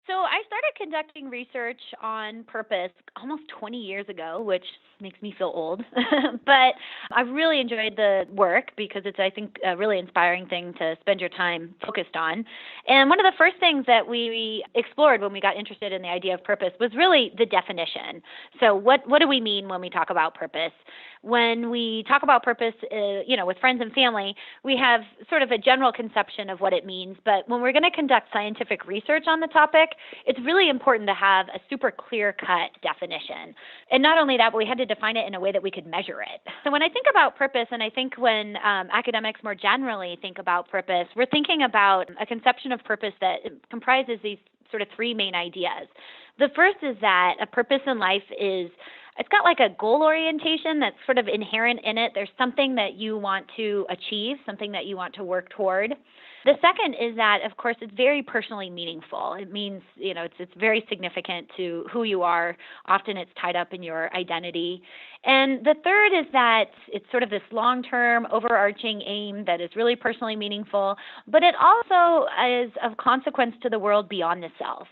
So I started conducting research on purpose almost 20 years ago, which makes me feel old. But I really enjoyed the work because it's, I think, a really inspiring thing to spend your time focused on. And one of the first things that we explored when we got interested in the idea of purpose was really the definition. So what do we mean when we talk about purpose? When we talk about purpose, with friends and family, we have sort of a general conception of what it means. But when we're going to conduct scientific research on the topic, it's really important to have a super clear-cut definition. And not only that, but we had to define it in a way that we could measure it. So when I think about purpose, and I think when academics more generally think about purpose, we're thinking about a conception of purpose that comprises these sort of three main ideas. The first is that a purpose in life it's got like a goal orientation that's sort of inherent in it. There's something that you want to achieve, something that you want to work toward. The second is that, of course, it's very personally meaningful. It means, it's very significant to who you are. Often it's tied up in your identity. And the third is that it's sort of this long-term overarching aim that is really personally meaningful, but it also is of consequence to the world beyond the self.